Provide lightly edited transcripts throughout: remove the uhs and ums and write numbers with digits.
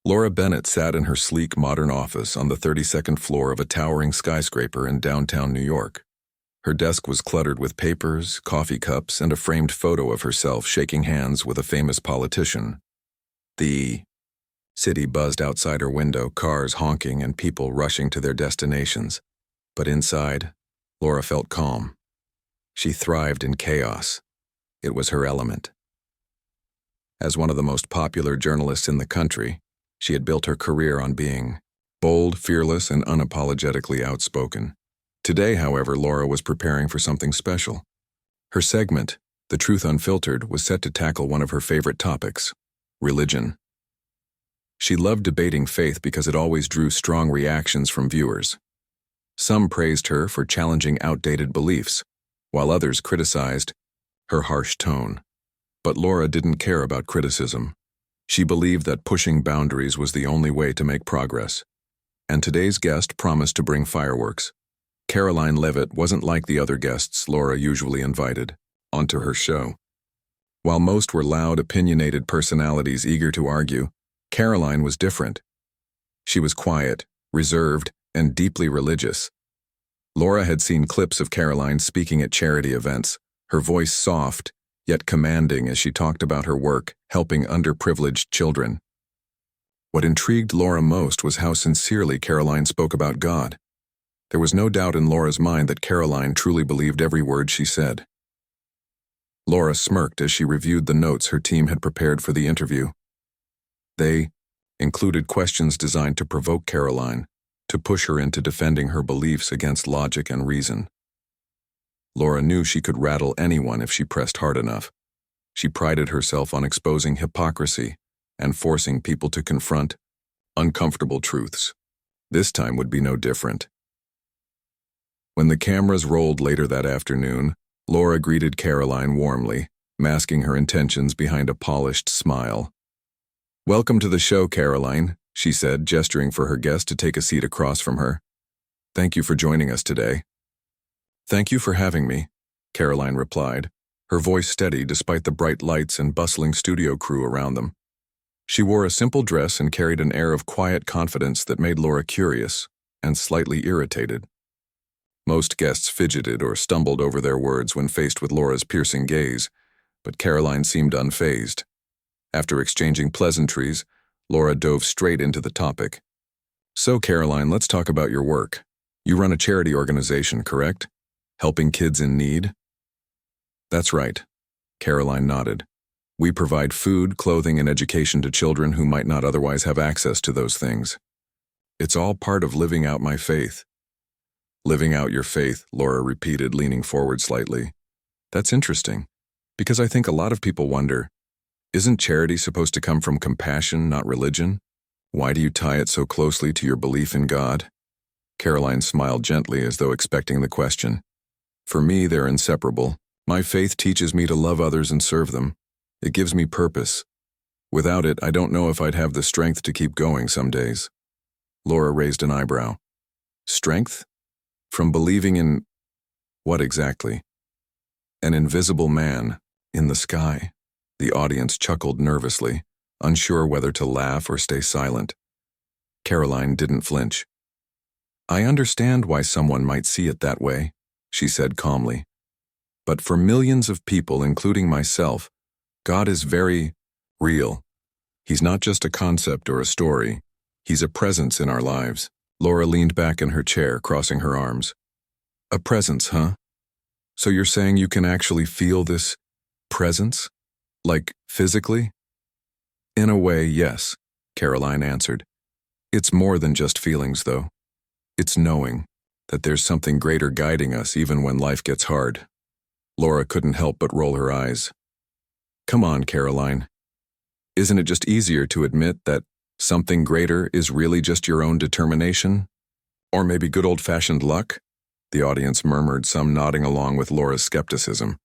Laura Bennett sat in her sleek modern office on the 32nd floor of a towering skyscraper in downtown New York. Her desk was cluttered with papers, coffee cups, and a framed photo of herself shaking hands with a famous politician. The city buzzed outside her window, cars honking and people rushing to their destinations. But inside, Laura felt calm. She thrived in chaos. It was her element. As one of the most popular journalists in the country, she had built her career on being bold, fearless, and unapologetically outspoken. Today, however, Laura was preparing for something special. Her segment, The Truth Unfiltered, was set to tackle one of her favorite topics, religion. She loved debating faith because it always drew strong reactions from viewers. Some praised her for challenging outdated beliefs, while others criticized her harsh tone. But Laura didn't care about criticism. She believed that pushing boundaries was the only way to make progress. And today's guest promised to bring fireworks. Karoline Leavitt wasn't like the other guests Laura usually invited onto her show. While most were loud, opinionated personalities eager to argue, Karoline was different. She was quiet, reserved, and deeply religious. Laura had seen clips of Karoline speaking at charity events, her voice soft, yet commanding as she talked about her work helping underprivileged children. What intrigued Laura most was how sincerely Karoline spoke about God. There was no doubt in Laura's mind that Karoline truly believed every word she said. Laura smirked as she reviewed the notes her team had prepared for the interview. They included questions designed to provoke Karoline, to push her into defending her beliefs against logic and reason. Laura knew she could rattle anyone if she pressed hard enough. She prided herself on exposing hypocrisy and forcing people to confront uncomfortable truths. This time would be no different. When the cameras rolled later that afternoon, Laura greeted Karoline warmly, masking her intentions behind a polished smile. "Welcome to the show, Karoline," she said, gesturing for her guest to take a seat across from her. "Thank you for joining us today." "Thank you for having me," Karoline replied, her voice steady despite the bright lights and bustling studio crew around them. She wore a simple dress and carried an air of quiet confidence that made Laura curious and slightly irritated. Most guests fidgeted or stumbled over their words when faced with Laura's piercing gaze, but Karoline seemed unfazed. After exchanging pleasantries, Laura dove straight into the topic. "So, Karoline, let's talk about your work. You run a charity organization, correct? Helping kids in need?" "That's right," Karoline nodded. "We provide food, clothing, and education to children who might not otherwise have access to those things. It's all part of living out my faith." "Living out your faith," Laura repeated, leaning forward slightly. "That's interesting, because I think a lot of people wonder, isn't charity supposed to come from compassion, not religion? Why do you tie it so closely to your belief in God?" Karoline smiled gently as though expecting the question. "For me, they're inseparable. My faith teaches me to love others and serve them. It gives me purpose. Without it, I don't know if I'd have the strength to keep going some days." Laura raised an eyebrow. "Strength? From believing in what exactly?" "An invisible man in the sky." The audience chuckled nervously, unsure whether to laugh or stay silent. Karoline didn't flinch. "I understand why someone might see it that way," she said calmly. "But for millions of people, including myself, God is very real. He's not just a concept or a story. He's a presence in our lives." Laura leaned back in her chair, crossing her arms. "A presence, huh? So you're saying you can actually feel this presence? Like physically?" "In a way, yes," Karoline answered. "It's more than just feelings, though. It's knowing that there's something greater guiding us even when life gets hard." Laura couldn't help but roll her eyes. "Come on, Karoline. Isn't it just easier to admit that something greater is really just your own determination? Or maybe good old-fashioned luck?" The audience murmured, some nodding along with Laura's skepticism.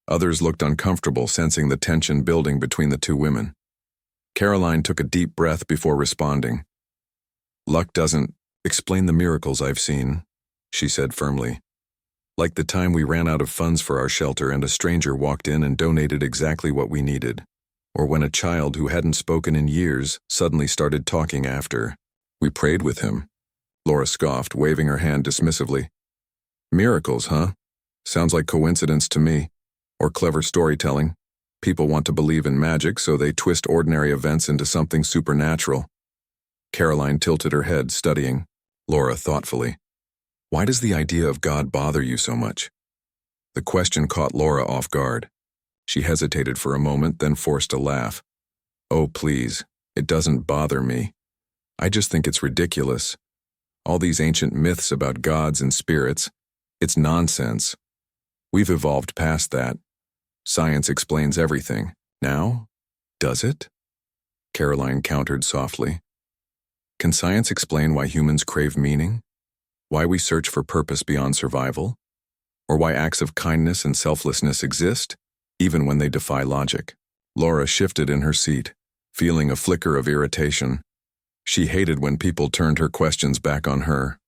Others looked uncomfortable, sensing the tension building between the two women. Karoline took a deep breath before responding. "Luck doesn't explain the miracles I've seen," she said firmly. "Like the time we ran out of funds for our shelter and a stranger walked in and donated exactly what we needed. or when a child who hadn't spoken in years suddenly started talking after. We prayed with him. Laura scoffed, waving her hand dismissively. Miracles, huh? Sounds like coincidence to me. Or clever storytelling. People want to believe in magic, so they twist ordinary events into something supernatural. Karoline tilted her head, studying Laura thoughtfully. Why does the idea of God bother you so much? The question caught Laura off guard. She hesitated for a moment, then forced a laugh. Oh, please, it doesn't bother me. I just think it's ridiculous. All these ancient myths about gods and spirits, it's nonsense. We've evolved past that. Science explains everything. Now, does it? Karoline countered softly. Can science explain why humans crave meaning? Why we search for purpose beyond survival? Or why acts of kindness and selflessness exist, even when they defy logic? Laura shifted in her seat, feeling a flicker of irritation. She hated when people turned her questions back on her.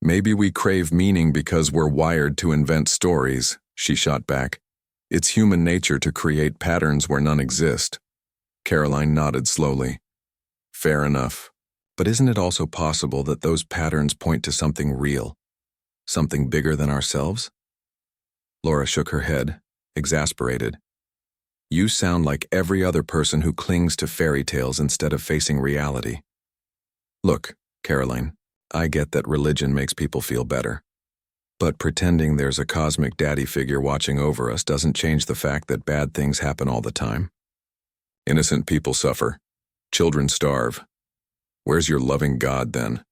Maybe we crave meaning because we're wired to invent stories, she shot back. It's human nature to create patterns where none exist. Karoline nodded slowly. Fair enough. But isn't it also possible that those patterns point to something real? Something bigger than ourselves? Laura shook her head, exasperated. You sound like every other person who clings to fairy tales instead of facing reality. Look, Karoline, I get that religion makes people feel better. But pretending there's a cosmic daddy figure watching over us doesn't change the fact that bad things happen all the time. Innocent people suffer. Children starve. Where's your loving God then?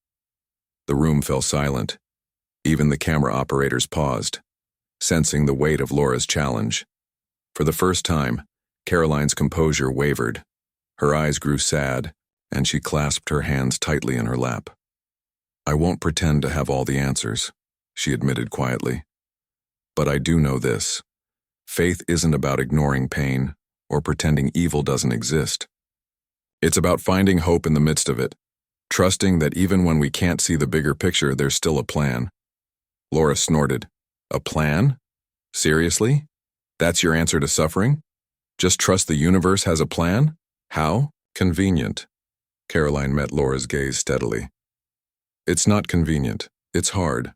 The room fell silent. Even the camera operators paused, sensing the weight of Laura's challenge. For the first time, Karoline's composure wavered. Her eyes grew sad, and she clasped her hands tightly in her lap. I won't pretend to have all the answers, she admitted quietly. But I do know this. Faith isn't about ignoring pain or pretending evil doesn't exist. It's about finding hope in the midst of it, trusting that even when we can't see the bigger picture, there's still a plan. Laura snorted. A plan? Seriously? That's your answer to suffering? Just trust the universe has a plan? How? Convenient. Karoline met Laura's gaze steadily. It's not convenient. It's hard.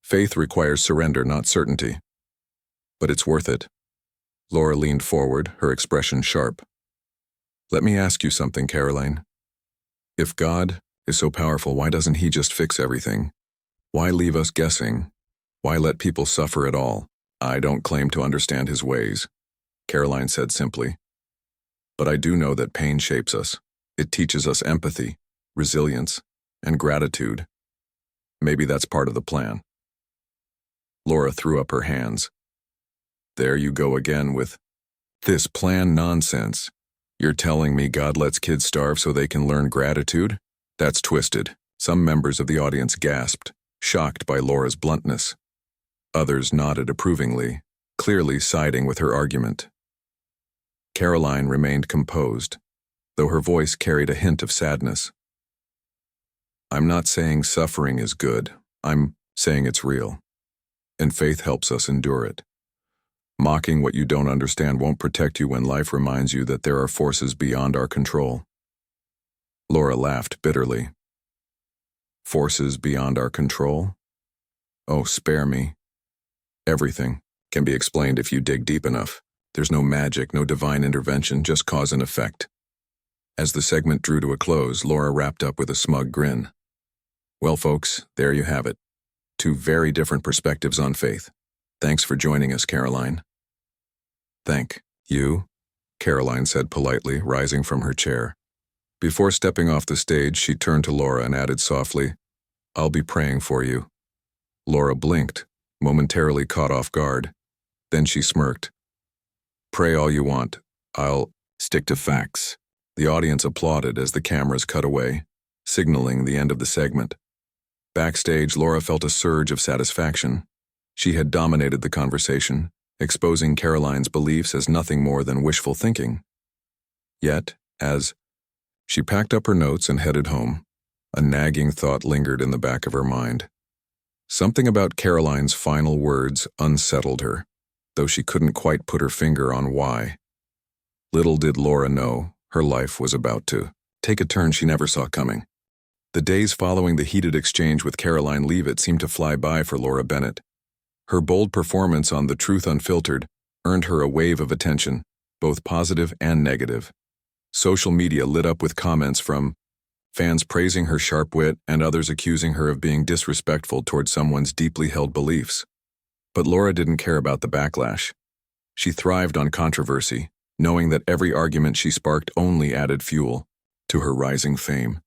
Faith requires surrender, not certainty. But it's worth it. Laura leaned forward, her expression sharp. Let me ask you something, Karoline. If God is so powerful, why doesn't he just fix everything? Why leave us guessing? Why let people suffer at all? I don't claim to understand his ways, Karoline said simply. But I do know that pain shapes us. It teaches us empathy, resilience, and gratitude. Maybe that's part of the plan. Laura threw up her hands. There you go again with this plan nonsense. You're telling me God lets kids starve so they can learn gratitude? That's twisted. Some members of the audience gasped, shocked by Laura's bluntness. Others nodded approvingly, clearly siding with her argument. Karoline remained composed, though her voice carried a hint of sadness. I'm not saying suffering is good. I'm saying it's real. And faith helps us endure it. Mocking what you don't understand won't protect you when life reminds you that there are forces beyond our control. Laura laughed bitterly. Forces beyond our control? Oh, spare me. Everything can be explained if you dig deep enough. There's no magic, no divine intervention, just cause and effect. As the segment drew to a close, Laura wrapped up with a smug grin. Well, folks, there you have it. Two very different perspectives on faith. Thanks for joining us, Karoline. Thank you, Karoline said politely, rising from her chair. Before stepping off the stage, she turned to Laura and added softly, I'll be praying for you. Laura blinked, momentarily caught off guard. Then she smirked. Pray all you want. I'll stick to facts. The audience applauded as the cameras cut away, signaling the end of the segment. Backstage, Laura felt a surge of satisfaction. She had dominated the conversation, exposing Karoline's beliefs as nothing more than wishful thinking. Yet, as she packed up her notes and headed home, a nagging thought lingered in the back of her mind. Something about Karoline's final words unsettled her, though she couldn't quite put her finger on why. Little did Laura know, her life was about to take a turn she never saw coming. The days following the heated exchange with Karoline Leavitt seemed to fly by for Laura Bennett. Her bold performance on The Truth Unfiltered earned her a wave of attention, both positive and negative. Social media lit up with comments from fans praising her sharp wit and others accusing her of being disrespectful toward someone's deeply held beliefs. But Laura didn't care about the backlash. She thrived on controversy, knowing that every argument she sparked only added fuel to her rising fame.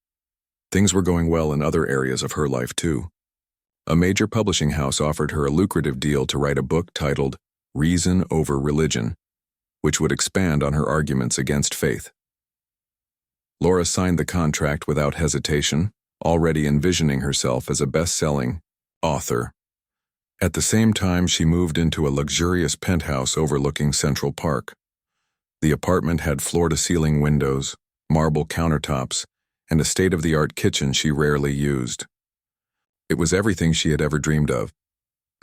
Things were going well in other areas of her life too. A major publishing house offered her a lucrative deal to write a book titled Reason Over Religion, which would expand on her arguments against faith. Laura signed the contract without hesitation, already envisioning herself as a best-selling author. At the same time, she moved into a luxurious penthouse overlooking Central Park. The apartment had floor-to-ceiling windows, marble countertops, and a state-of-the-art kitchen she rarely used. It was everything she had ever dreamed of,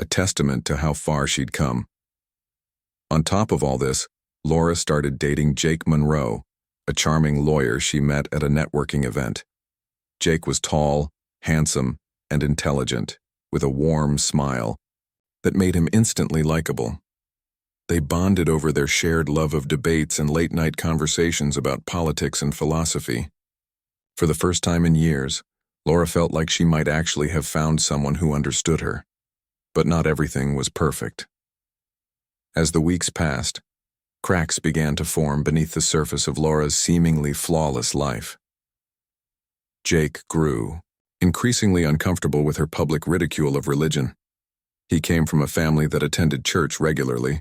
a testament to how far she'd come. On top of all this, Laura started dating Jake Monroe, a charming lawyer she met at a networking event. Jake was tall, handsome, and intelligent, with a warm smile that made him instantly likable. They bonded over their shared love of debates and late-night conversations about politics and philosophy. For the first time in years, Laura felt like she might actually have found someone who understood her. But not everything was perfect. As the weeks passed, cracks began to form beneath the surface of Laura's seemingly flawless life. Jake grew, increasingly uncomfortable with her public ridicule of religion. He came from a family that attended church regularly,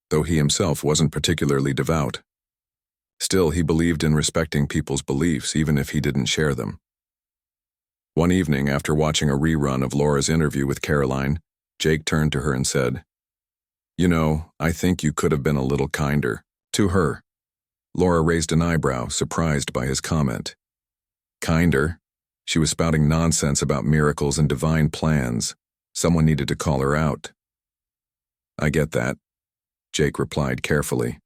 though he himself wasn't particularly devout. Still, he believed in respecting people's beliefs even if he didn't share them. One evening, after watching a rerun of Laura's interview with Karoline, Jake turned to her and said, "You know, I think you could have been a little kinder to her." Laura raised an eyebrow, surprised by his comment. Kinder? She was spouting nonsense about miracles and divine plans. Someone needed to call her out. "I get that," Jake replied carefully.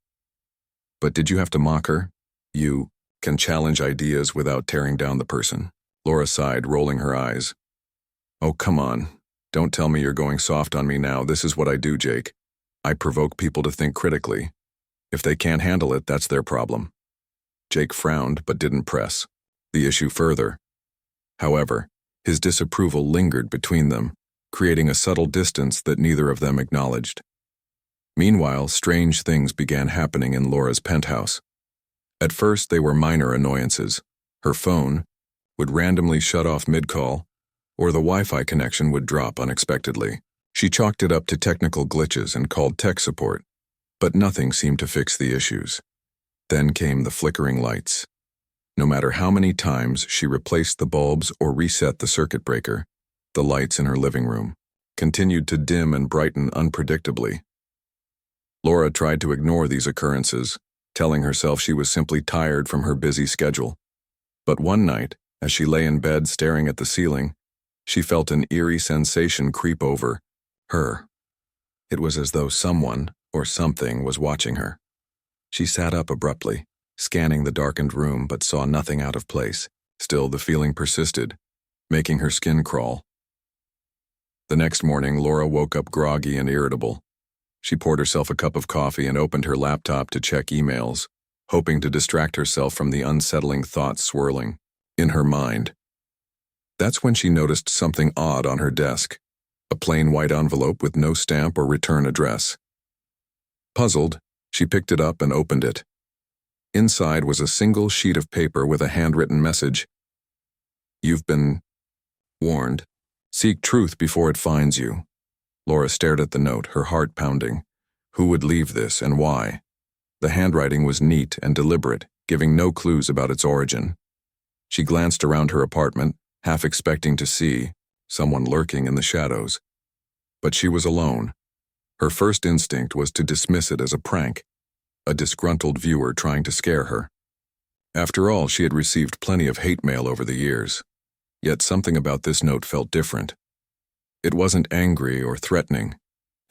"But did you have to mock her? You can challenge ideas without tearing down the person." Laura sighed, rolling her eyes. "Oh, come on. Don't tell me you're going soft on me now. This is what I do, Jake. I provoke people to think critically. If they can't handle it, that's their problem." Jake frowned but didn't press the issue further. However, his disapproval lingered between them, creating a subtle distance that neither of them acknowledged. Meanwhile, strange things began happening in Laura's penthouse. At first, they were minor annoyances. Her phone would randomly shut off mid-call, or the Wi-Fi connection would drop unexpectedly. She chalked it up to technical glitches and called tech support, but nothing seemed to fix the issues. Then came the flickering lights. No matter how many times she replaced the bulbs or reset the circuit breaker, the lights in her living room continued to dim and brighten unpredictably. Laura tried to ignore these occurrences, telling herself she was simply tired from her busy schedule. But one night, as she lay in bed staring at the ceiling, she felt an eerie sensation creep over her. It was as though someone or something was watching her. She sat up abruptly, scanning the darkened room but saw nothing out of place. Still, the feeling persisted, making her skin crawl. The next morning, Laura woke up groggy and irritable. She poured herself a cup of coffee and opened her laptop to check emails, hoping to distract herself from the unsettling thoughts swirling in her mind. That's when she noticed something odd on her desk, a plain white envelope with no stamp or return address. Puzzled, she picked it up and opened it. Inside was a single sheet of paper with a handwritten message. "You've been warned. Seek truth before it finds you." Laura stared at the note, her heart pounding. Who would leave this and why? The handwriting was neat and deliberate, giving no clues about its origin. She glanced around her apartment, half expecting to see someone lurking in the shadows. But she was alone. Her first instinct was to dismiss it as a prank, a disgruntled viewer trying to scare her. After all, she had received plenty of hate mail over the years. Yet something about this note felt different. It wasn't angry or threatening.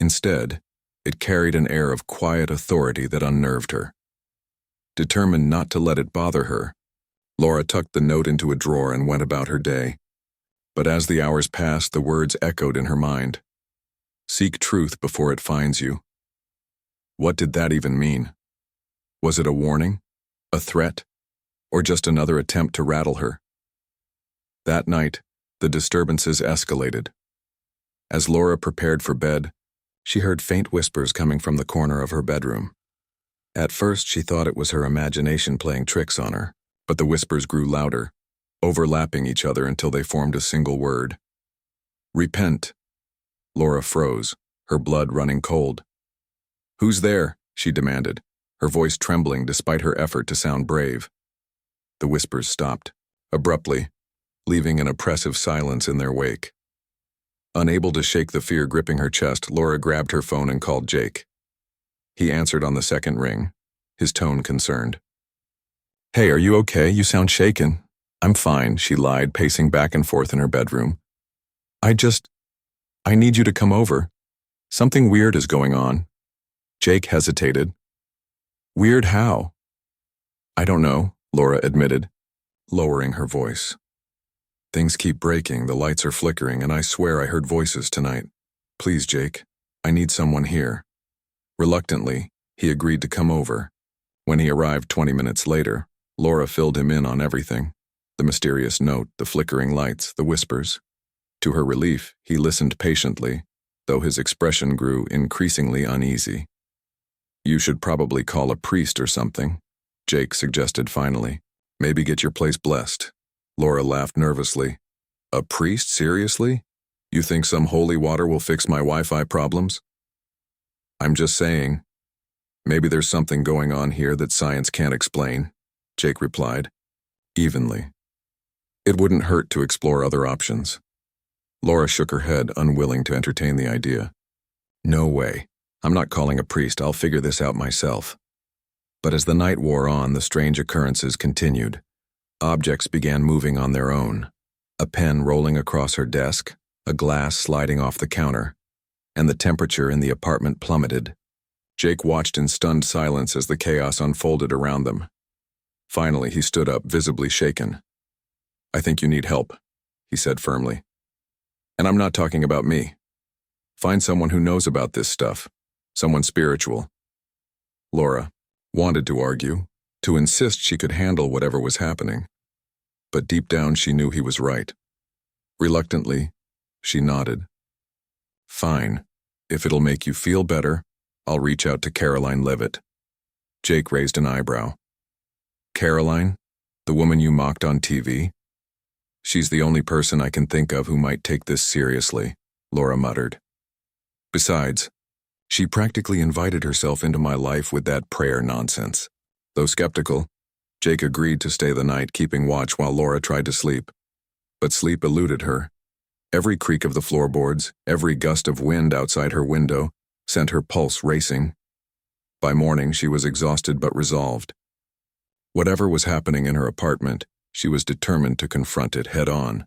Instead, it carried an air of quiet authority that unnerved her. Determined not to let it bother her, Laura tucked the note into a drawer and went about her day. But as the hours passed, the words echoed in her mind. Seek truth before it finds you. What did that even mean? Was it a warning? A threat? Or just another attempt to rattle her? That night, the disturbances escalated. As Laura prepared for bed, she heard faint whispers coming from the corner of her bedroom. At first, she thought it was her imagination playing tricks on her, but the whispers grew louder, overlapping each other until they formed a single word. Repent. Laura froze, her blood running cold. Who's there? She demanded, her voice trembling despite her effort to sound brave. The whispers stopped, abruptly, leaving an oppressive silence in their wake. Unable to shake the fear gripping her chest, Laura grabbed her phone and called Jake. He answered on the second ring, his tone concerned. Hey, are you okay? You sound shaken. I'm fine, she lied, pacing back and forth in her bedroom. I need you to come over. Something weird is going on. Jake hesitated. Weird how? I don't know, Laura admitted, lowering her voice. Things keep breaking, the lights are flickering, and I swear I heard voices tonight. Please, Jake, I need someone here. Reluctantly, he agreed to come over. When he arrived 20 minutes later, Laura filled him in on everything. The mysterious note, the flickering lights, the whispers. To her relief, he listened patiently, though his expression grew increasingly uneasy. You should probably call a priest or something, Jake suggested finally. Maybe get your place blessed. Laura laughed nervously. A priest, seriously? You think some holy water will fix my Wi-Fi problems? I'm just saying. Maybe there's something going on here that science can't explain, Jake replied, evenly. It wouldn't hurt to explore other options. Laura shook her head, unwilling to entertain the idea. No way. I'm not calling a priest. I'll figure this out myself. But as the night wore on, the strange occurrences continued. Objects began moving on their own. A pen rolling across her desk, a glass sliding off the counter, and the temperature in the apartment plummeted. Jake watched in stunned silence as the chaos unfolded around them. Finally, he stood up, visibly shaken. I think you need help, he said firmly. And I'm not talking about me. Find someone who knows about this stuff, someone spiritual. Laura wanted to argue, to insist she could handle whatever was happening. But deep down she knew he was right. Reluctantly, she nodded. Fine. If it'll make you feel better, I'll reach out to Karoline Leavitt. Jake raised an eyebrow. Karoline? The woman you mocked on TV? She's the only person I can think of who might take this seriously, Laura muttered. Besides, she practically invited herself into my life with that prayer nonsense. Though skeptical, Jake agreed to stay the night, keeping watch while Laura tried to sleep. But sleep eluded her. Every creak of the floorboards, every gust of wind outside her window, sent her pulse racing. By morning, she was exhausted but resolved. Whatever was happening in her apartment, she was determined to confront it head-on.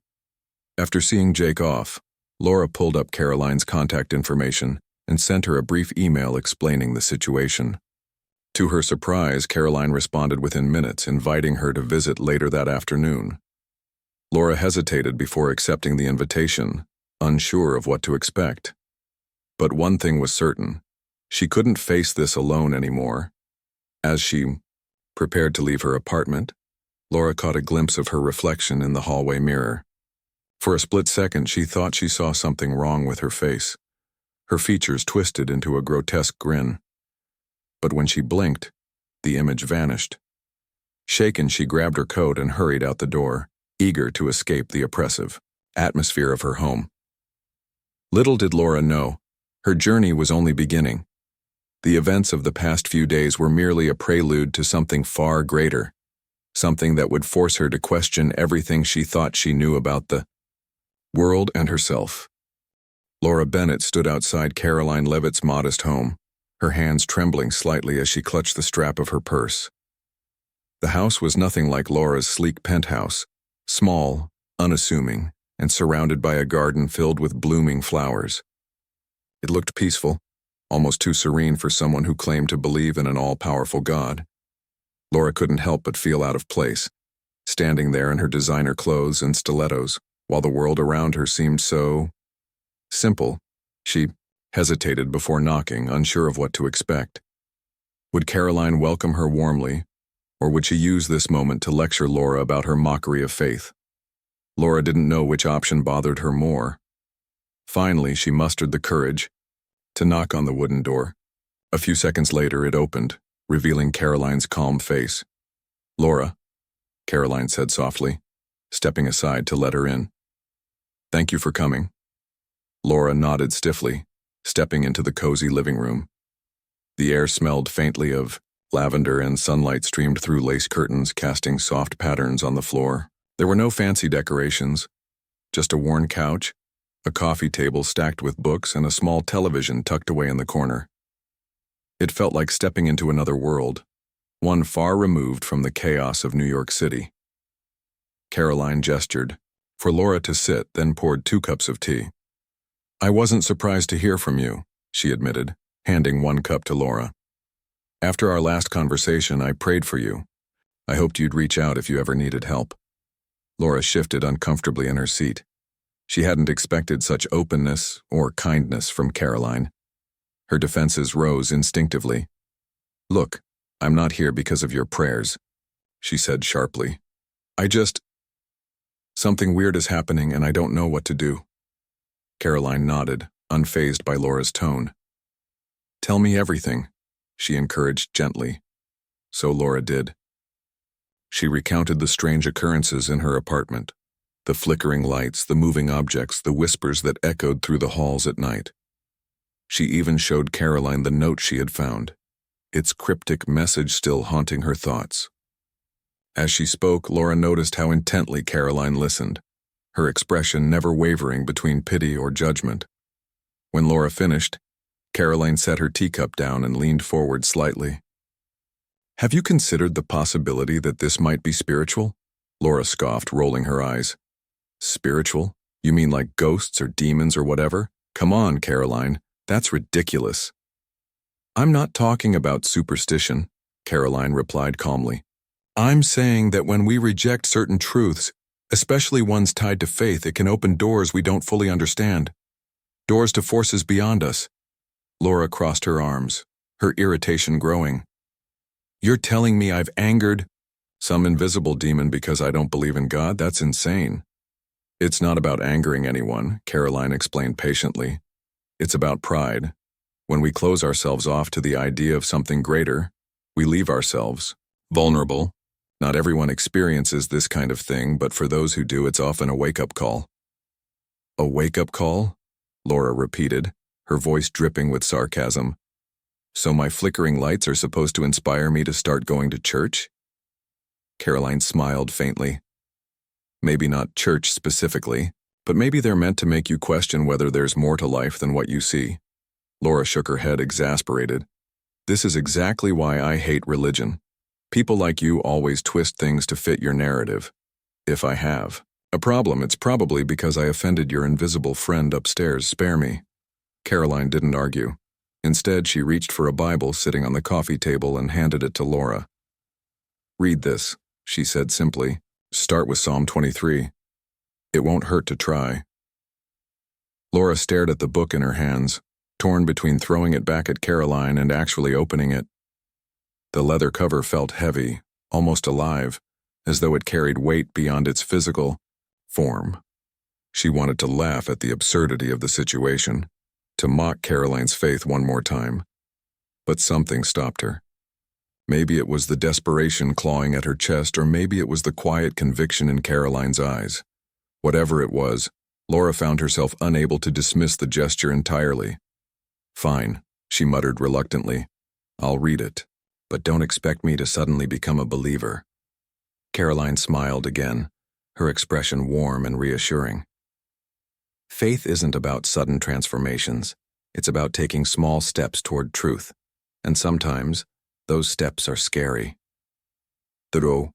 After seeing Jake off, Laura pulled up Karoline's contact information and sent her a brief email explaining the situation. To her surprise, Karoline responded within minutes, inviting her to visit later that afternoon. Laura hesitated before accepting the invitation, unsure of what to expect. But one thing was certain. She couldn't face this alone anymore. As she prepared to leave her apartment, Laura caught a glimpse of her reflection in the hallway mirror. For a split second, she thought she saw something wrong with her face. Her features twisted into a grotesque grin. But when she blinked, the image vanished. Shaken, she grabbed her coat and hurried out the door, eager to escape the oppressive atmosphere of her home. Little did Laura know, her journey was only beginning. The events of the past few days were merely a prelude to something far greater, something that would force her to question everything she thought she knew about the world and herself. Laura Bennett stood outside Karoline Leavitt's modest home, her hands trembling slightly as she clutched the strap of her purse. The house was nothing like Laura's sleek penthouse, small, unassuming, and surrounded by a garden filled with blooming flowers. It looked peaceful, almost too serene for someone who claimed to believe in an all-powerful God. Laura couldn't help but feel out of place, standing there in her designer clothes and stilettos, while the world around her seemed so simple. She hesitated before knocking, unsure of what to expect. Would Karoline welcome her warmly, or would she use this moment to lecture Laura about her mockery of faith? Laura didn't know which option bothered her more. Finally, she mustered the courage to knock on the wooden door. A few seconds later, it opened, revealing Karoline's calm face. "Laura," Karoline said softly, stepping aside to let her in. "Thank you for coming." Laura nodded stiffly, stepping into the cozy living room. The air smelled faintly of lavender and sunlight streamed through lace curtains, casting soft patterns on the floor. There were no fancy decorations, just a worn couch, a coffee table stacked with books, and a small television tucked away in the corner. It felt like stepping into another world, one far removed from the chaos of New York City. Karoline gestured for Laura to sit, then poured 2 cups of tea. "I wasn't surprised to hear from you," she admitted, handing 1 cup to Laura. "After our last conversation, I prayed for you. I hoped you'd reach out if you ever needed help." Laura shifted uncomfortably in her seat. She hadn't expected such openness or kindness from Karoline. Her defenses rose instinctively. "Look, I'm not here because of your prayers," she said sharply. Something weird is happening and I don't know what to do." Karoline nodded, unfazed by Laura's tone. "Tell me everything," she encouraged gently. So Laura did. She recounted the strange occurrences in her apartment, the flickering lights, the moving objects, the whispers that echoed through the halls at night. She even showed Karoline the note she had found, its cryptic message still haunting her thoughts. As she spoke, Laura noticed how intently Karoline listened, her expression never wavering between pity or judgment. When Laura finished, Karoline set her teacup down and leaned forward slightly. "Have you considered the possibility that this might be spiritual?" Laura scoffed, rolling her eyes. "Spiritual? You mean like ghosts or demons or whatever? Come on, Karoline, that's ridiculous." "I'm not talking about superstition," Karoline replied calmly. "I'm saying that when we reject certain truths, especially ones tied to faith, it can open doors we don't fully understand. Doors to forces beyond us." Laura crossed her arms, her irritation growing. "You're telling me I've angered some invisible demon because I don't believe in God? That's insane." "It's not about angering anyone," Karoline explained patiently. "It's about pride. When we close ourselves off to the idea of something greater, we leave ourselves vulnerable. Not everyone experiences this kind of thing, but for those who do, it's often a wake-up call." "A wake-up call?" Laura repeated, her voice dripping with sarcasm. "So my flickering lights are supposed to inspire me to start going to church?" Karoline smiled faintly. "Maybe not church specifically, but maybe they're meant to make you question whether there's more to life than what you see." Laura shook her head, exasperated. "This is exactly why I hate religion. People like you always twist things to fit your narrative. If I have a problem, it's probably because I offended your invisible friend upstairs. Spare me." Karoline didn't argue. Instead, she reached for a Bible sitting on the coffee table and handed it to Laura. "Read this," she said simply. "Start with Psalm 23. It won't hurt to try." Laura stared at the book in her hands, torn between throwing it back at Karoline and actually opening it. The leather cover felt heavy, almost alive, as though it carried weight beyond its physical form. She wanted to laugh at the absurdity of the situation, to mock Karoline's faith one more time. But something stopped her. Maybe it was the desperation clawing at her chest, or maybe it was the quiet conviction in Karoline's eyes. Whatever it was, Laura found herself unable to dismiss the gesture entirely. "Fine," she muttered reluctantly. "I'll read it, but don't expect me to suddenly become a believer." Karoline smiled again, her expression warm and reassuring. "Faith isn't about sudden transformations. It's about taking small steps toward truth, and sometimes those steps are scary." The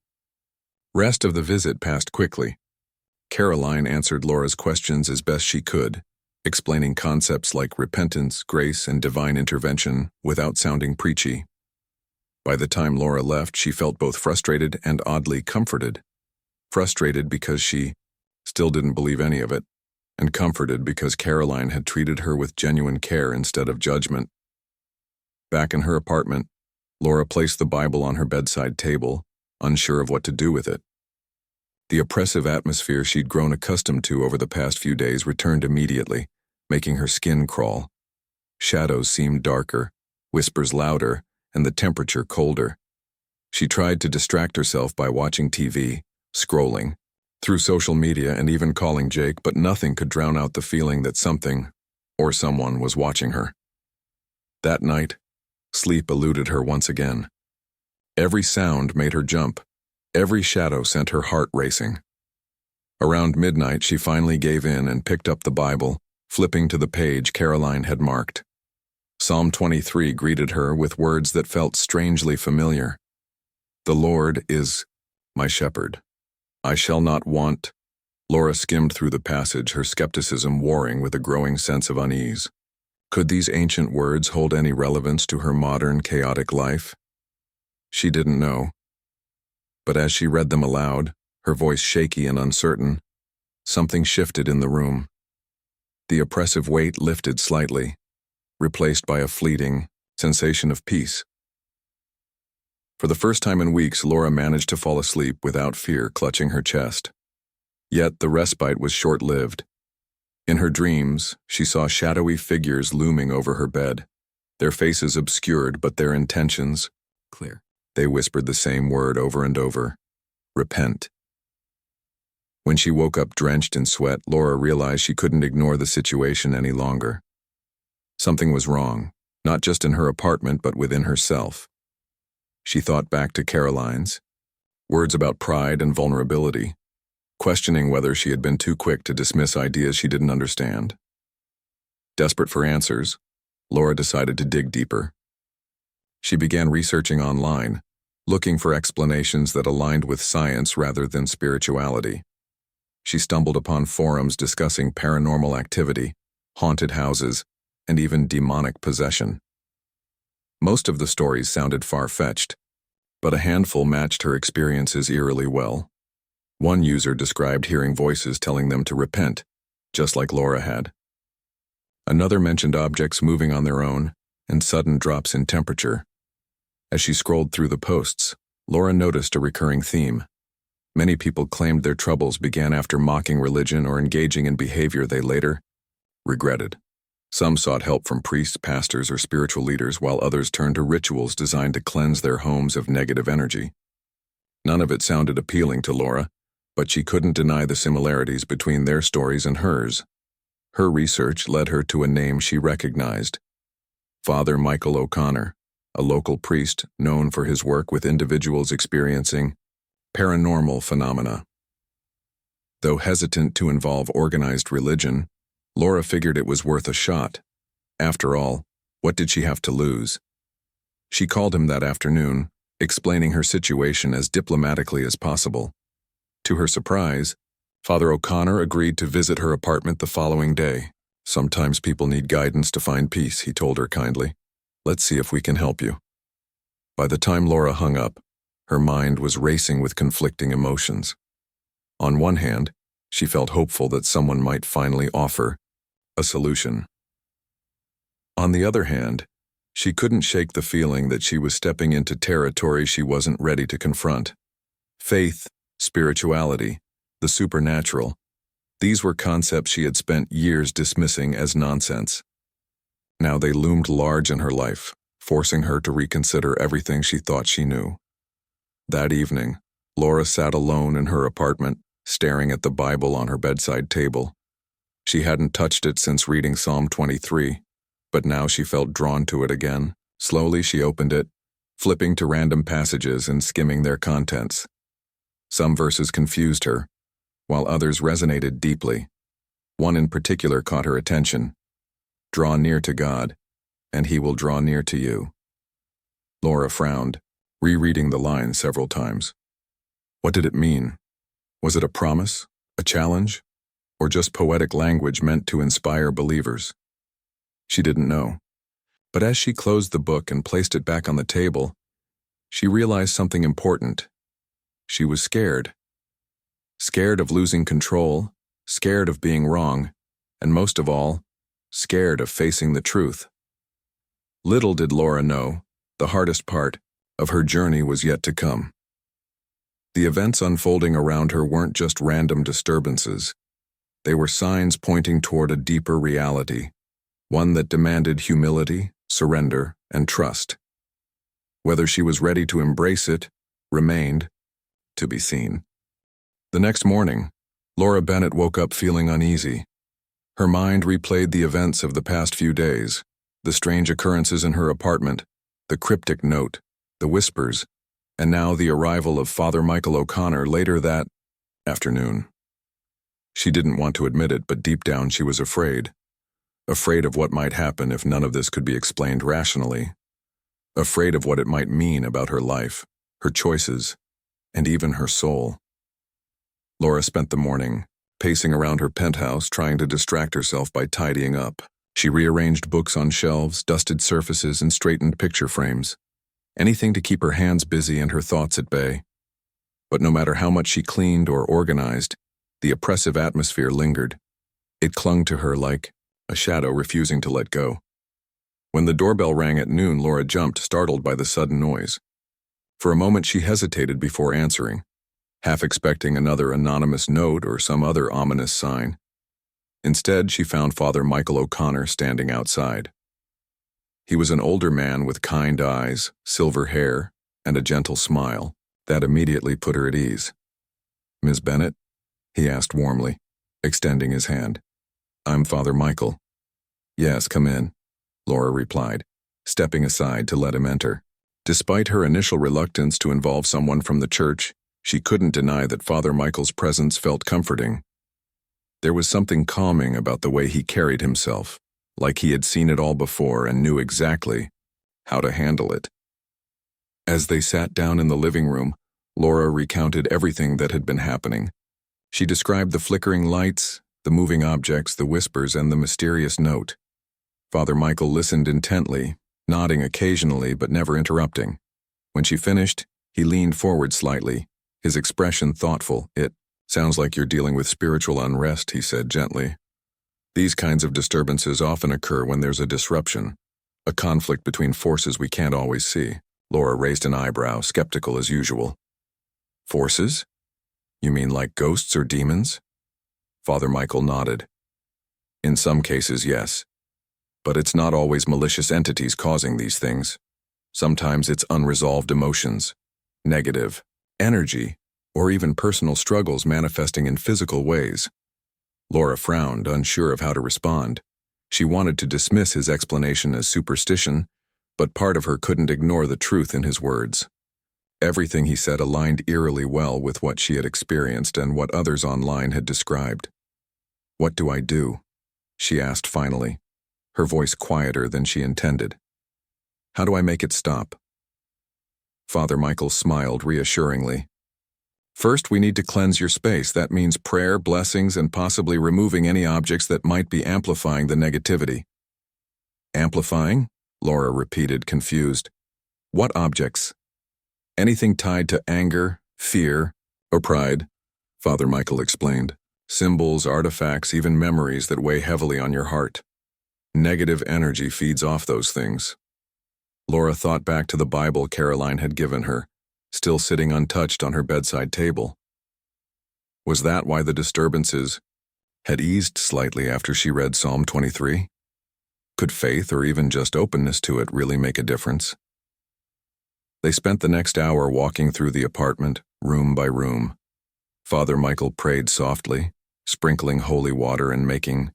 rest of the visit passed quickly. Karoline answered Laura's questions as best she could, explaining concepts like repentance, grace, and divine intervention without sounding preachy. By the time Laura left, she felt both frustrated and oddly comforted. Frustrated because she still didn't believe any of it, and comforted because Karoline had treated her with genuine care instead of judgment. Back in her apartment, Laura placed the Bible on her bedside table, unsure of what to do with it. The oppressive atmosphere she'd grown accustomed to over the past few days returned immediately, making her skin crawl. Shadows seemed darker, whispers louder, and the temperature colder. She tried to distract herself by watching TV, scrolling, through social media and even calling Jake, but nothing could drown out the feeling that something or someone was watching her. That night, sleep eluded her once again. Every sound made her jump. Every shadow sent her heart racing. Around midnight, she finally gave in and picked up the Bible, flipping to the page Karoline had marked. Psalm 23 greeted her with words that felt strangely familiar. "The Lord is my shepherd. I shall not want." Laura skimmed through the passage, her skepticism warring with a growing sense of unease. Could these ancient words hold any relevance to her modern, chaotic life? She didn't know. But as she read them aloud, her voice shaky and uncertain, something shifted in the room. The oppressive weight lifted slightly, replaced by a fleeting sensation of peace. For the first time in weeks, Laura managed to fall asleep without fear clutching her chest. Yet the respite was short-lived. In her dreams, she saw shadowy figures looming over her bed, their faces obscured but their intentions clear. They whispered the same word over and over: repent. When she woke up drenched in sweat, Laura realized she couldn't ignore the situation any longer. Something was wrong, not just in her apartment but within herself. She thought back to Karoline's words about pride and vulnerability, questioning whether she had been too quick to dismiss ideas she didn't understand. Desperate for answers, Laura decided to dig deeper. She began researching online, looking for explanations that aligned with science rather than spirituality. She stumbled upon forums discussing paranormal activity, haunted houses, and even demonic possession. Most of the stories sounded far-fetched, but a handful matched her experiences eerily well. One user described hearing voices telling them to repent, just like Laura had. Another mentioned objects moving on their own and sudden drops in temperature. As she scrolled through the posts, Laura noticed a recurring theme. Many people claimed their troubles began after mocking religion or engaging in behavior they later regretted. Some sought help from priests, pastors, or spiritual leaders, while others turned to rituals designed to cleanse their homes of negative energy. None of it sounded appealing to Laura, but she couldn't deny the similarities between their stories and hers. Her research led her to a name she recognized: Father Michael O'Connor, a local priest known for his work with individuals experiencing paranormal phenomena. Though hesitant to involve organized religion, Laura figured it was worth a shot. After all, what did she have to lose? She called him that afternoon, explaining her situation as diplomatically as possible. To her surprise, Father O'Connor agreed to visit her apartment the following day. "Sometimes people need guidance to find peace," he told her kindly. "Let's see if we can help you." By the time Laura hung up, her mind was racing with conflicting emotions. On one hand, she felt hopeful that someone might finally offer a solution. On the other hand, she couldn't shake the feeling that she was stepping into territory she wasn't ready to confront. Faith, spirituality, the supernatural, these were concepts she had spent years dismissing as nonsense. Now they loomed large in her life, forcing her to reconsider everything she thought she knew. That evening, Laura sat alone in her apartment, staring at the Bible on her bedside table. She hadn't touched it since reading Psalm 23, but now she felt drawn to it again. Slowly she opened it, flipping to random passages and skimming their contents. Some verses confused her, while others resonated deeply. One in particular caught her attention: "Draw near to God, and He will draw near to you." Laura frowned, rereading the line several times. What did it mean? Was it a promise, a challenge, or just poetic language meant to inspire believers? She didn't know. But as she closed the book and placed it back on the table, she realized something important. She was scared. Scared of losing control, scared of being wrong, and most of all, scared of facing the truth. Little did Laura know, the hardest part of her journey was yet to come. The events unfolding around her weren't just random disturbances. They were signs pointing toward a deeper reality, one that demanded humility, surrender, and trust. Whether she was ready to embrace it remained to be seen. The next morning, Laura Bennett woke up feeling uneasy. Her mind replayed the events of the past few days, the strange occurrences in her apartment, the cryptic note, the whispers, and now the arrival of Father Michael O'Connor later that afternoon. She didn't want to admit it, but deep down she was afraid. Afraid of what might happen if none of this could be explained rationally. Afraid of what it might mean about her life, her choices, and even her soul. Laura spent the morning pacing around her penthouse, trying to distract herself by tidying up. She rearranged books on shelves, dusted surfaces, and straightened picture frames. Anything to keep her hands busy and her thoughts at bay. But no matter how much she cleaned or organized, the oppressive atmosphere lingered. It clung to her like a shadow refusing to let go. When the doorbell rang at noon, Laura jumped, startled by the sudden noise. For a moment she hesitated before answering, half expecting another anonymous note or some other ominous sign. Instead, she found Father Michael O'Connor standing outside. He was an older man with kind eyes, silver hair, and a gentle smile that immediately put her at ease. "Miss Bennett?" he asked warmly, extending his hand. "I'm Father Michael." "Yes, come in," Laura replied, stepping aside to let him enter. Despite her initial reluctance to involve someone from the church, she couldn't deny that Father Michael's presence felt comforting. There was something calming about the way he carried himself, like he had seen it all before and knew exactly how to handle it. As they sat down in the living room, Laura recounted everything that had been happening. She described the flickering lights, the moving objects, the whispers, and the mysterious note. Father Michael listened intently, nodding occasionally but never interrupting. When she finished, he leaned forward slightly, his expression thoughtful. "It sounds like you're dealing with spiritual unrest," he said gently. "These kinds of disturbances often occur when there's a disruption, a conflict between forces we can't always see." Laura raised an eyebrow, skeptical as usual. "Forces? You mean like ghosts or demons?" Father Michael nodded. "In some cases, yes. But it's not always malicious entities causing these things. Sometimes it's unresolved emotions, negative energy, or even personal struggles manifesting in physical ways." Laura frowned, unsure of how to respond. She wanted to dismiss his explanation as superstition, but part of her couldn't ignore the truth in his words. Everything he said aligned eerily well with what she had experienced and what others online had described. "What do I do?" she asked finally, her voice quieter than she intended. "How do I make it stop?" Father Michael smiled reassuringly. "First, we need to cleanse your space. That means prayer, blessings, and possibly removing any objects that might be amplifying the negativity." "Amplifying?" Laura repeated, confused. "What objects?" "Anything tied to anger, fear, or pride," Father Michael explained. "Symbols, artifacts, even memories that weigh heavily on your heart. Negative energy feeds off those things." Laura thought back to the Bible Karoline had given her, still sitting untouched on her bedside table. Was that why the disturbances had eased slightly after she read Psalm 23? Could faith, or even just openness to it, really make a difference? They spent the next hour walking through the apartment, room by room. Father Michael prayed softly, sprinkling holy water and making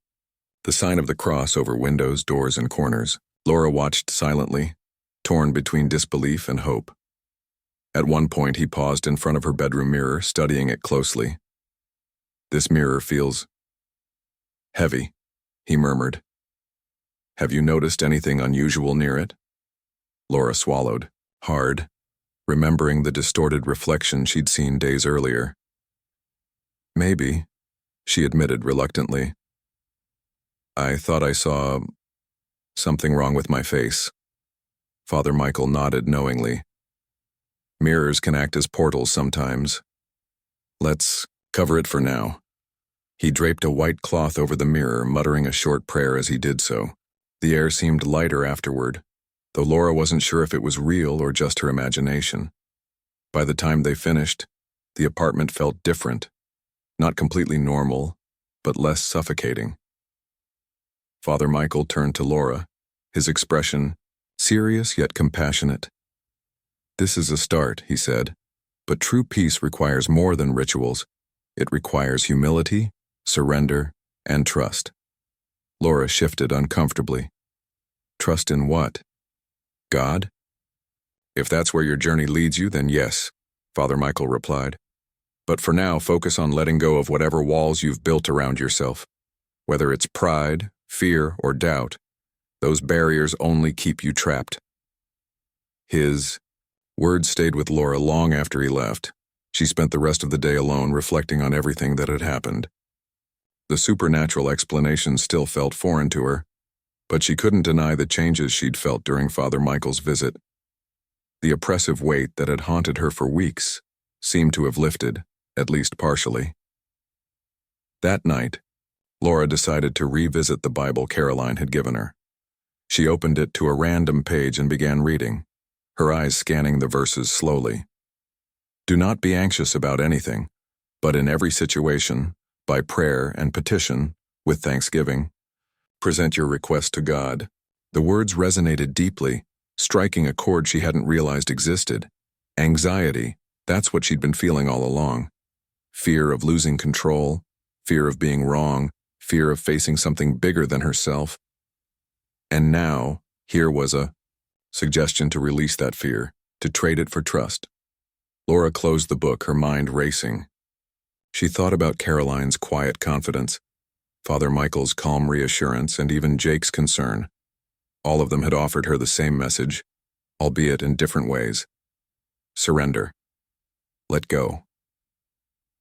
the sign of the cross over windows, doors, and corners. Laura watched silently, torn between disbelief and hope. At one point, he paused in front of her bedroom mirror, studying it closely. "This mirror feels heavy," he murmured. "Have you noticed anything unusual near it?" Laura swallowed, hard, remembering the distorted reflection she'd seen days earlier. "Maybe," she admitted reluctantly. "I thought I saw something wrong with my face." Father Michael nodded knowingly. Mirrors can act as portals sometimes. Let's cover it for now. He draped a white cloth over the mirror, muttering a short prayer as he did so. The air seemed lighter afterward, though Laura wasn't sure if it was real or just her imagination. By the time they finished, the apartment felt different. Not completely normal, but less suffocating. Father Michael turned to Laura, his expression serious yet compassionate. "This is a start," he said, "but true peace requires more than rituals. It requires humility, surrender, and trust." Laura shifted uncomfortably. "Trust in what? God?" "If that's where your journey leads you, then yes," Father Michael replied. "But for now, focus on letting go of whatever walls you've built around yourself. Whether it's pride, fear, or doubt, those barriers only keep you trapped." His words stayed with Laura long after he left. She spent the rest of the day alone, reflecting on everything that had happened. The supernatural explanations still felt foreign to her, but she couldn't deny the changes she'd felt during Father Michael's visit. The oppressive weight that had haunted her for weeks seemed to have lifted, at least partially. That night, Laura decided to revisit the Bible Karoline had given her. She opened it to a random page and began reading, her eyes scanning the verses slowly. "Do not be anxious about anything, but in every situation, by prayer and petition, with thanksgiving, present your request to God." The words resonated deeply, striking a chord she hadn't realized existed. Anxiety, that's what she'd been feeling all along. Fear of losing control, fear of being wrong, fear of facing something bigger than herself. And now, here was a suggestion to release that fear, to trade it for trust. Laura closed the book, her mind racing. She thought about Karoline's quiet confidence, Father Michael's calm reassurance, and even Jake's concern. All of them had offered her the same message, albeit in different ways. Surrender. Let go.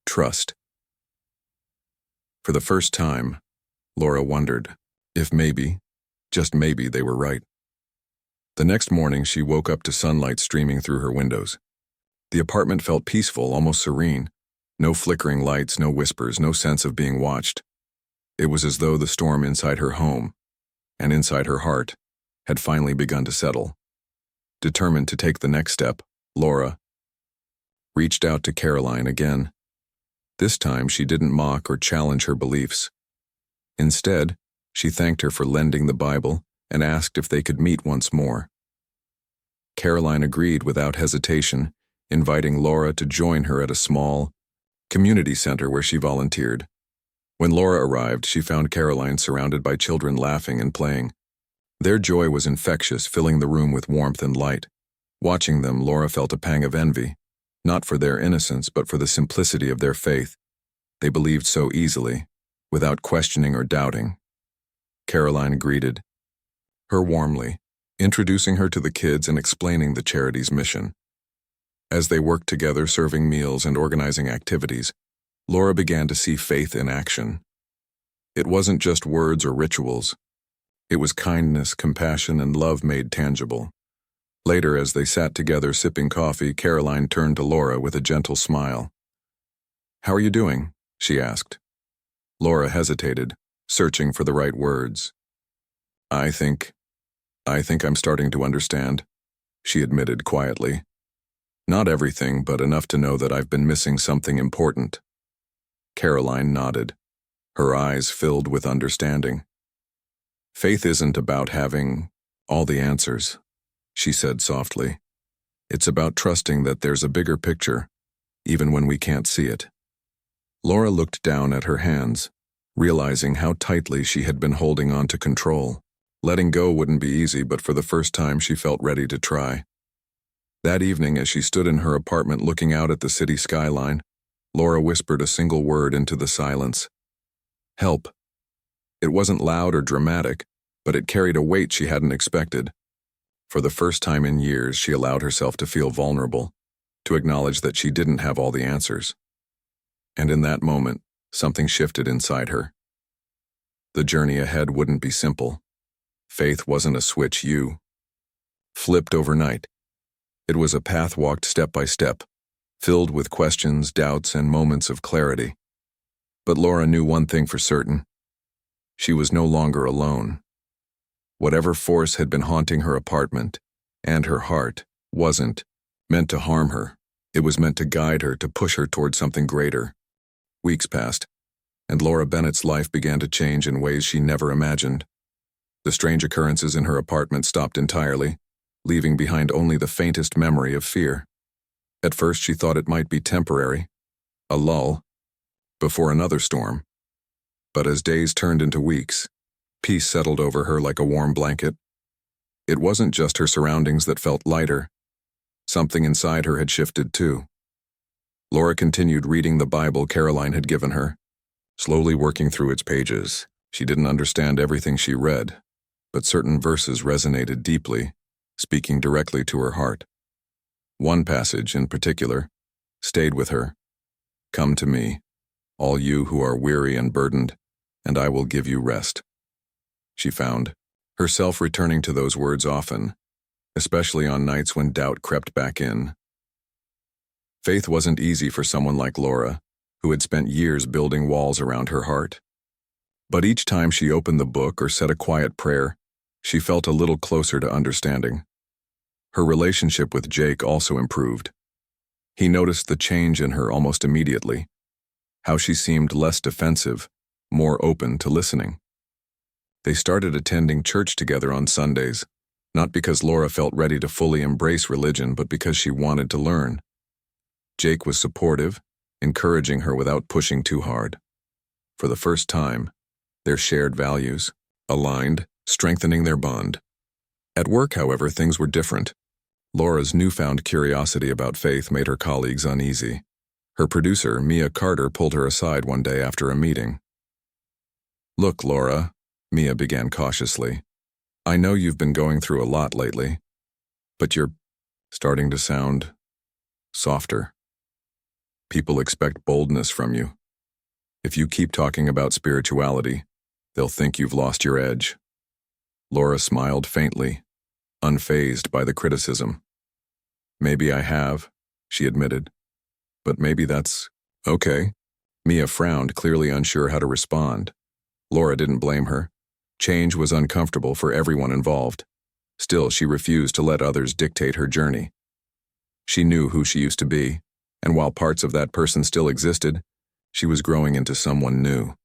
Trust. For the first time, Laura wondered if maybe, just maybe, they were right. The next morning, she woke up to sunlight streaming through her windows. The apartment felt peaceful, almost serene. No flickering lights, no whispers, no sense of being watched. It was as though the storm inside her home, and inside her heart, had finally begun to settle. Determined to take the next step, Laura reached out to Karoline again. This time, she didn't mock or challenge her beliefs. Instead, she thanked her for lending the Bible and asked if they could meet once more. Karoline agreed without hesitation, inviting Laura to join her at a small community center where she volunteered. When Laura arrived, she found Karoline surrounded by children laughing and playing. Their joy was infectious, filling the room with warmth and light. Watching them, Laura felt a pang of envy, not for their innocence, but for the simplicity of their faith. They believed so easily, without questioning or doubting. Karoline greeted her warmly, introducing her to the kids and explaining the charity's mission. As they worked together, serving meals and organizing activities, Laura began to see faith in action. It wasn't just words or rituals. It was kindness, compassion, and love made tangible. Later, as they sat together sipping coffee, Karoline turned to Laura with a gentle smile. "How are you doing?" she asked. Laura hesitated, searching for the right words. I think I'm starting to understand," she admitted quietly. "Not everything, but enough to know that I've been missing something important." Karoline nodded, her eyes filled with understanding. "Faith isn't about having all the answers," she said softly. "It's about trusting that there's a bigger picture, even when we can't see it." Laura looked down at her hands, realizing how tightly she had been holding on to control. Letting go wouldn't be easy, but for the first time she felt ready to try. That evening, as she stood in her apartment looking out at the city skyline, Laura whispered a single word into the silence. "Help." It wasn't loud or dramatic, but it carried a weight she hadn't expected. For the first time in years, she allowed herself to feel vulnerable, to acknowledge that she didn't have all the answers. And in that moment, something shifted inside her. The journey ahead wouldn't be simple. Faith wasn't a switch you flipped overnight. It was a path walked step by step, filled with questions, doubts, and moments of clarity. But Laura knew one thing for certain. She was no longer alone. Whatever force had been haunting her apartment and her heart wasn't meant to harm her. It was meant to guide her, to push her toward something greater. Weeks passed, and Laura Bennett's life began to change in ways she never imagined. The strange occurrences in her apartment stopped entirely, leaving behind only the faintest memory of fear. At first she thought it might be temporary, a lull, before another storm. But as days turned into weeks, peace settled over her like a warm blanket. It wasn't just her surroundings that felt lighter. Something inside her had shifted too. Laura continued reading the Bible Karoline had given her, slowly working through its pages. She didn't understand everything she read, but certain verses resonated deeply, speaking directly to her heart. One passage, in particular, stayed with her. "Come to me, all you who are weary and burdened, and I will give you rest." She found herself returning to those words often, especially on nights when doubt crept back in. Faith wasn't easy for someone like Laura, who had spent years building walls around her heart. But each time she opened the book or said a quiet prayer, she felt a little closer to understanding. Her relationship with Jake also improved. He noticed the change in her almost immediately, how she seemed less defensive, more open to listening. They started attending church together on Sundays, not because Laura felt ready to fully embrace religion, but because she wanted to learn. Jake was supportive, encouraging her without pushing too hard. For the first time, their shared values aligned, strengthening their bond. At work, however, things were different. Laura's newfound curiosity about faith made her colleagues uneasy. Her producer, Mia Carter, pulled her aside one day after a meeting. "Look, Laura," Mia began cautiously, "I know you've been going through a lot lately, but you're starting to sound softer. People expect boldness from you. If you keep talking about spirituality, they'll think you've lost your edge." Laura smiled faintly, unfazed by the criticism. "Maybe I have," she admitted, "but maybe that's okay." Mia frowned, clearly unsure how to respond. Laura didn't blame her. Change was uncomfortable for everyone involved. Still, she refused to let others dictate her journey. She knew who she used to be, and while parts of that person still existed, she was growing into someone new.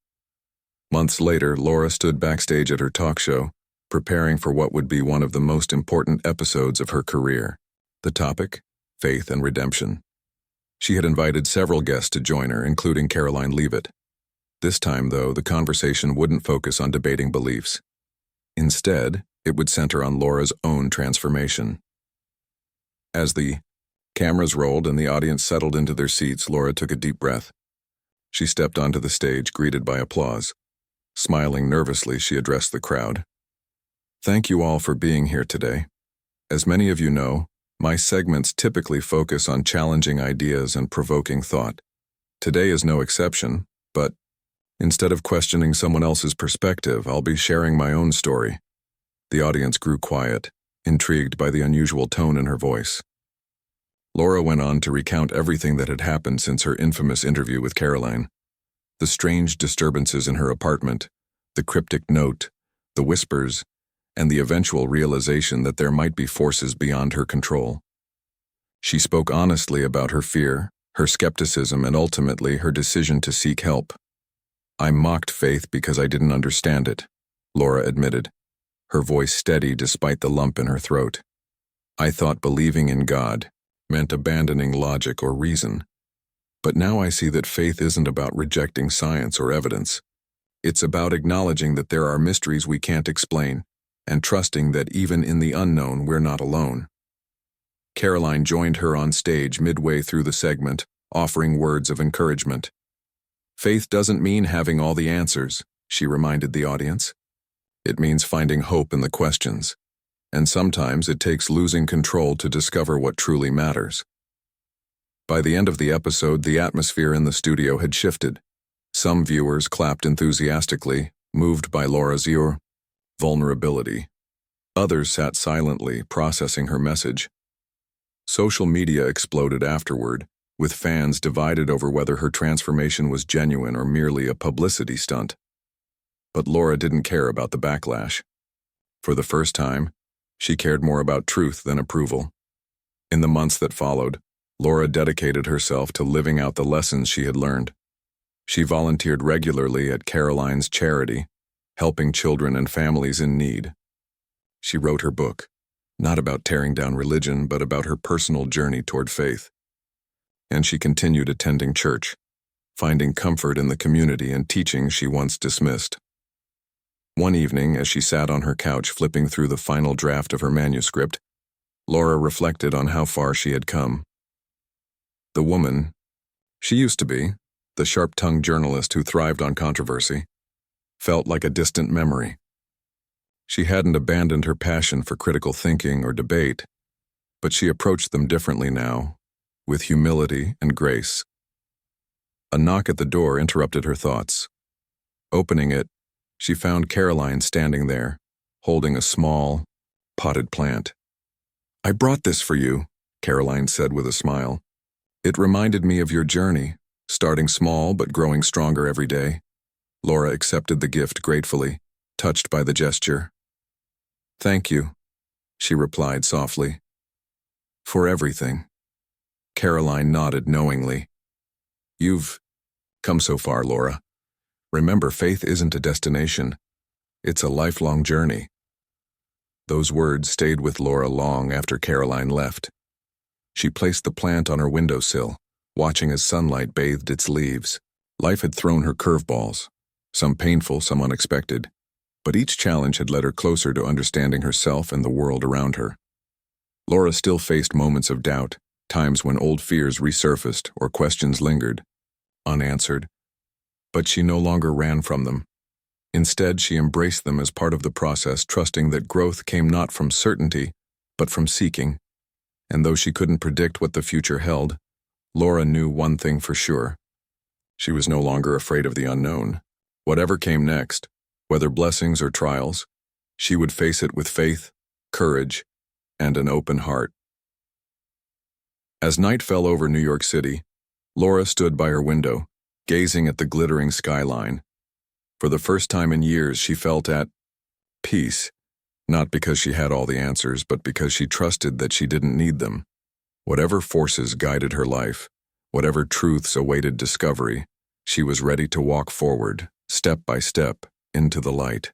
Months later, Laura stood backstage at her talk show, preparing for what would be one of the most important episodes of her career. The topic? Faith and redemption. She had invited several guests to join her, including Karoline Leavitt. This time, though, the conversation wouldn't focus on debating beliefs. Instead, it would center on Laura's own transformation. As the cameras rolled and the audience settled into their seats, Laura took a deep breath. She stepped onto the stage, greeted by applause. Smiling nervously, she addressed the crowd. "Thank you all for being here today. As many of you know, my segments typically focus on challenging ideas and provoking thought. Today is no exception, but instead of questioning someone else's perspective, I'll be sharing my own story." The audience grew quiet, intrigued by the unusual tone in her voice. Laura went on to recount everything that had happened since her infamous interview with Karoline. The strange disturbances in her apartment, the cryptic note, the whispers, and the eventual realization that there might be forces beyond her control. She spoke honestly about her fear, her skepticism, and ultimately her decision to seek help. "I mocked faith because I didn't understand it," Laura admitted, her voice steady despite the lump in her throat. "I thought believing in God meant abandoning logic or reason. But now I see that faith isn't about rejecting science or evidence. It's about acknowledging that there are mysteries we can't explain, and trusting that even in the unknown we're not alone." Karoline joined her on stage midway through the segment, offering words of encouragement. "Faith doesn't mean having all the answers," she reminded the audience. "It means finding hope in the questions. And sometimes it takes losing control to discover what truly matters." By the end of the episode, the atmosphere in the studio had shifted. Some viewers clapped enthusiastically, moved by Laura's vulnerability. Others sat silently, processing her message. Social media exploded afterward, with fans divided over whether her transformation was genuine or merely a publicity stunt. But Laura didn't care about the backlash. For the first time, she cared more about truth than approval. In the months that followed, Laura dedicated herself to living out the lessons she had learned. She volunteered regularly at Karoline's charity, helping children and families in need. She wrote her book, not about tearing down religion, but about her personal journey toward faith. And she continued attending church, finding comfort in the community and teachings she once dismissed. One evening, as she sat on her couch flipping through the final draft of her manuscript, Laura reflected on how far she had come. The woman she used to be, the sharp-tongued journalist who thrived on controversy, felt like a distant memory. She hadn't abandoned her passion for critical thinking or debate, but she approached them differently now, with humility and grace. A knock at the door interrupted her thoughts. Opening it, she found Karoline standing there, holding a small, potted plant. "I brought this for you," Karoline said with a smile. "It reminded me of your journey, starting small but growing stronger every day." Laura accepted the gift gratefully, touched by the gesture. "Thank you," she replied softly. "For everything." Karoline nodded knowingly. "You've come so far, Laura. Remember, faith isn't a destination. It's a lifelong journey." Those words stayed with Laura long after Karoline left. She placed the plant on her windowsill, watching as sunlight bathed its leaves. Life had thrown her curveballs, some painful, some unexpected, but each challenge had led her closer to understanding herself and the world around her. Laura still faced moments of doubt, times when old fears resurfaced or questions lingered, unanswered, but she no longer ran from them. Instead, she embraced them as part of the process, trusting that growth came not from certainty, but from seeking. And though she couldn't predict what the future held, Laura knew one thing for sure. She was no longer afraid of the unknown. Whatever came next, whether blessings or trials, she would face it with faith, courage, and an open heart. As night fell over New York City, Laura stood by her window, gazing at the glittering skyline. For the first time in years, she felt at peace, not because she had all the answers, but because she trusted that she didn't need them. Whatever forces guided her life, whatever truths awaited discovery, she was ready to walk forward, step by step, into the light.